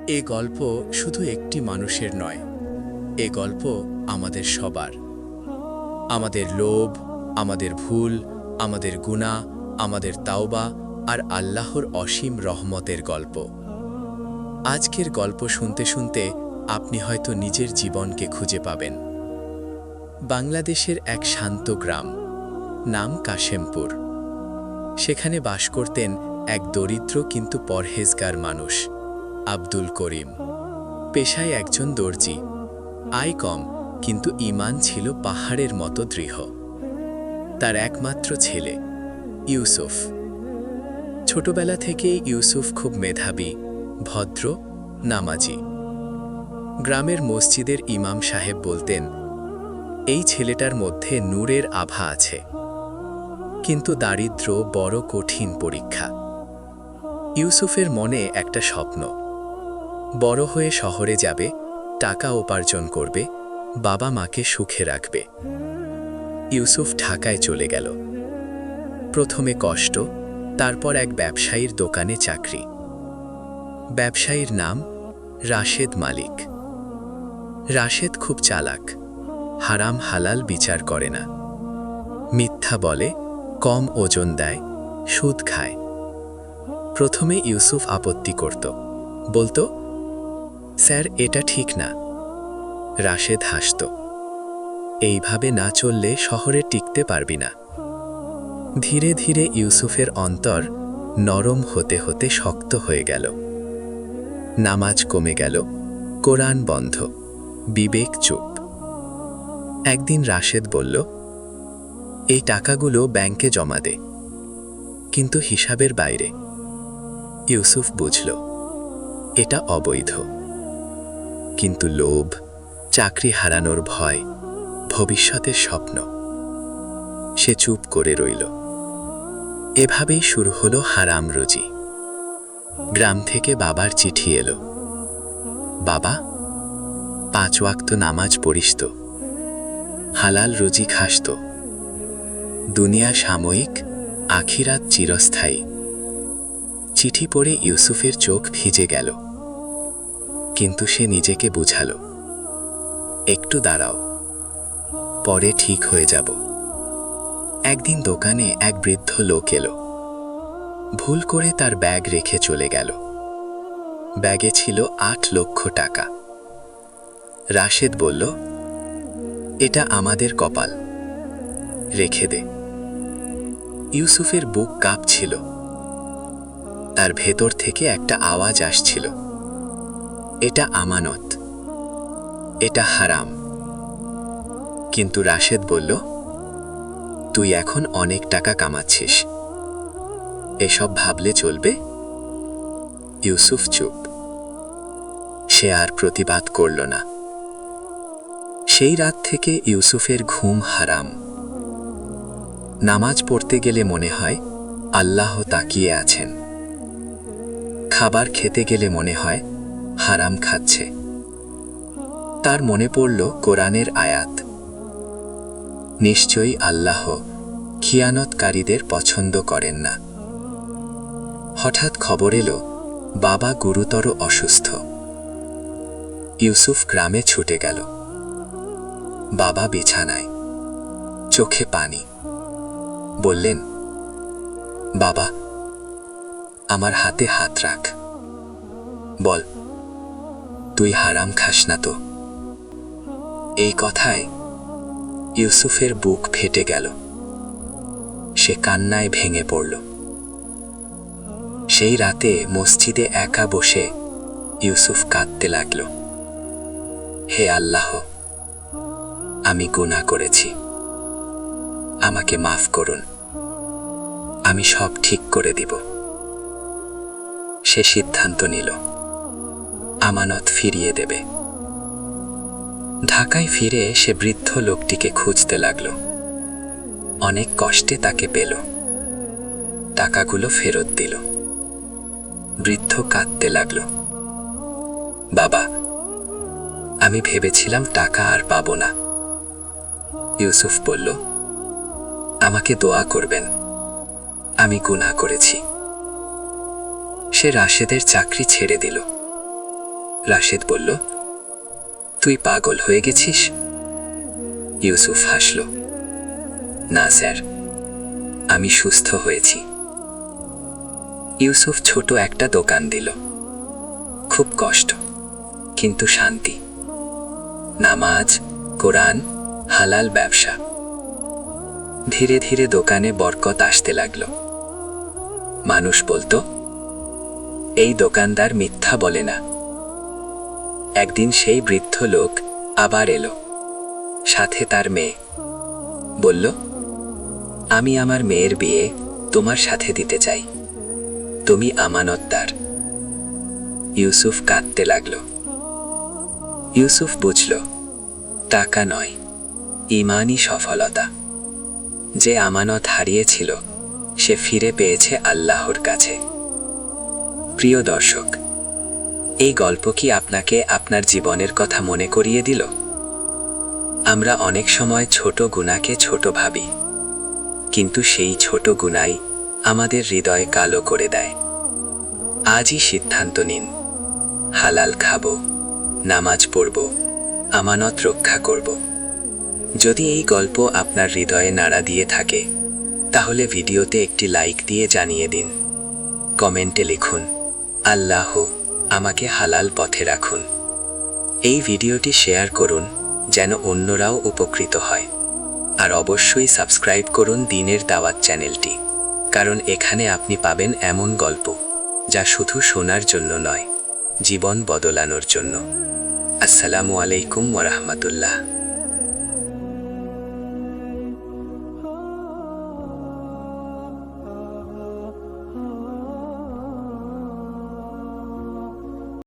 এ গল্প শুধু একটি মানুষের নয়, এ গল্প আমাদের সবার। আমাদের লোভ, আমাদের ভুল, আমাদের গুনাহ, আমাদের তাওবা আর আল্লাহর অসীম রহমতের গল্প। আজকের গল্প শুনতে শুনতে আপনি হয়তো নিজের জীবনকে খুঁজে পাবেন। বাংলাদেশের এক শান্ত গ্রাম, নাম কাশেমপুর। সেখানে বাস করতেন এক দরিদ্র কিন্তু পরহেজগার মানুষ, আব্দুল করিম। পেশায় একজন দর্জি, আয় কম কিন্তু ঈমান ছিল পাহাড়ের মতো দৃঢ়। তার একমাত্র ছেলে ইউসুফ। ছোটবেলা থেকেই ইউসুফ খুব মেধাবী, ভদ্র, নামাজি। গ্রামের মসজিদের ইমাম সাহেব বলতেন, এই ছেলেটার মধ্যে নূরের আভা আছে। কিন্তু দারিদ্র্য বড় কঠিন পরীক্ষা। ইউসুফের মনে একটা স্বপ্ন, বড় হয়ে শহরে যাবে, টাকা উপার্জন করবে, বাবা মাকে সুখে রাখবে। ইউসুফ ঢাকায় চলে গেল। প্রথমে কষ্ট, তারপর এক ব্যবসায়ীর দোকানে চাকরি। ব্যবসায়ীর নাম রাশেদ মালিক। রাশেদ খুব চালাক, হারাম হালাল বিচার করে না। মিথ্যা বলে, কম ওজন দেয়, সুদ খায়। প্রথমে ইউসুফ আপত্তি করত, বলতো, স্যার এটা ঠিক না। রাশেদ হাসত, এইভাবে না চললে শহরে টিকতে পারবি না। ধীরে ধীরে ইউসুফের অন্তর নরম হতে হতে শক্ত হয়ে গেল। নামাজ কমে গেল, কোরআন বন্ধ, বিবেক চুপ। একদিন রাশেদ বলল, এই টাকাগুলো ব্যাংকে জমা দে, কিন্তু হিসাবের বাইরে। ইউসুফ বুঝল এটা অবৈধ। কিন্তু লোভ, চাকরি হারানোর ভয়, ভবিষ্যতের স্বপ্ন, সে চুপ করে রইল। এভাবেই শুরু হলো হারাম রুজি। গ্রাম থেকে বাবার চিঠি এলো, বাবা 5 ওয়াক্ত নামাজ পড়িস তো, হালাল রুজি খাস তো, দুনিয়া সাময়িক, আখিরাত চিরস্থায়ী। চিঠি পড়ে ইউসুফের চোখ ভিজে গেল। কিন্তু সে নিজেকে বুঝালো, একটু দাঁড়াও, পরে ঠিক হয়ে যাব। একদিন দোকানে এক বৃদ্ধ লোক এলো। ভুল করে তার ব্যাগ রেখে চলে গেল। ব্যাগে ছিল 8 লক্ষ টাকা। রাশেদ বলল, এটা আমাদের কপাল, রেখে দে। ইউসুফের বুক কাঁপছিল। তার ভেতর থেকে একটা আওয়াজ আসছিল, এটা আমানত, এটা হারাম। কিন্তু রাশেদ বলল, তুই এখন অনেক টাকা কামাচ্ছিস, এসব ভাবলে চলবে? ইউসুফ চুপ। সে আর প্রতিবাদ করল না। সেই রাত থেকে ইউসুফের ঘুম হারাম। নামাজ পড়তে গেলে মনে হয় আল্লাহ তাকিয়ে আছেন। খাবার খেতে গেলে মনে হয় হারাম খাচ্ছে। তার মনে পড়ল কোরআনের আয়াত, নিশ্চয়ই আল্লাহ খিয়ানতকারীদের পছন্দ করেন না। হঠাৎ খবর এলো, বাবা গুরুতর অসুস্থ। ইউসুফ গ্রামে ছুটে গেল। বাবা বিছানায়, চোখে পানি। বললেন, বাবা, আমার হাতে হাত রাখ, বল, তুই হারাম খাস না তো? এই কথায় ইউসুফের বুক ফেটে গেল। সে কান্নায় ভেঙে পড়ল। সেই রাতে মসজিদে একা বসে ইউসুফ কাঁদতে লাগল, হে আল্লাহ, আমি গুনাহ করেছি, আমাকে মাফ করুন, আমি সব ঠিক করে দিব। সে সিদ্ধান্ত নিল, আমানত ফিরিয়ে দেবে। ঢাকায় ফিরে সে বৃদ্ধ লোকটিকে খুঁজতে লাগল। অনেক কষ্টে তাকে পেল। টাকাগুলো ফেরত দিল। বৃদ্ধ কাঁদতে লাগল, বাবা, আমি ভেবেছিলাম টাকা আর পাবো না। ইউসুফ বলল, আমাকে দোয়া করবেন, আমি গুনাহ করেছি। সে রাশেদের চাকরি ছেড়ে দিল। রাশেদ বলল, তুই পাগল হয়ে গেছিস? ইউসুফ হাসল, না স্যার, আমি সুস্থ হয়েছি। ইউসুফ ছোট একটা দোকান দিল। খুব কষ্ট, কিন্তু শান্তি। নামাজ, কোরআন, হালাল ব্যবসা। ধীরে ধীরে দোকানে বরকত আসতে লাগলো। মানুষ বলতো, এই দোকানদার মিথ্যা বলে না। একদিন সেই বৃদ্ধ লোক আবার এলো, সাথে তার মেয়ে। বলল, আমি আমার মেয়ের বিয়ে তোমার সাথে দিতে চাই, তুমি আমানতদার। ইউসুফ কাঁদতে লাগলো। ইউসুফ বুঝল, টাকা নয়, ঈমানই সফলতা। যে আমানত হারিয়েছিল সে ফিরে পেয়েছে আল্লাহর কাছে। প্রিয় দর্শক, এই গল্প কি আপনাকে আপনার জীবনের কথা মনে করিয়ে দিল? আমরা অনেক সময় ছোট গুনাহকে ছোট ভাবি, কিন্তু সেই ছোট গুনাহই আমাদের হৃদয় কালো করে দেয়। আজই সিদ্ধান্ত নিন, হালাল খাবো, নামাজ পড়ব, আমানত রক্ষা করব। যদি এই গল্প আপনার হৃদয়ে নাড়া দিয়ে থাকে, তাহলে ভিডিওতে একটি লাইক দিয়ে জানিয়ে দিন। কমেন্টে লিখুন, আল্লাহ আমাকে হালাল পথে রাখুন। এই ভিডিওটি শেয়ার করুন যেন অন্যরাও উপকৃত হয়। আর অবশ্যই সাবস্ক্রাইব করুন দ্বীনের দাওয়াত চ্যানেলটি, কারণ এখানে আপনি পাবেন এমন গল্প যা শুধু শোনার জন্য নয়, জীবন বদলানোর জন্য। আসসালামু আলাইকুম ওয়া রাহমাতুল্লাহ।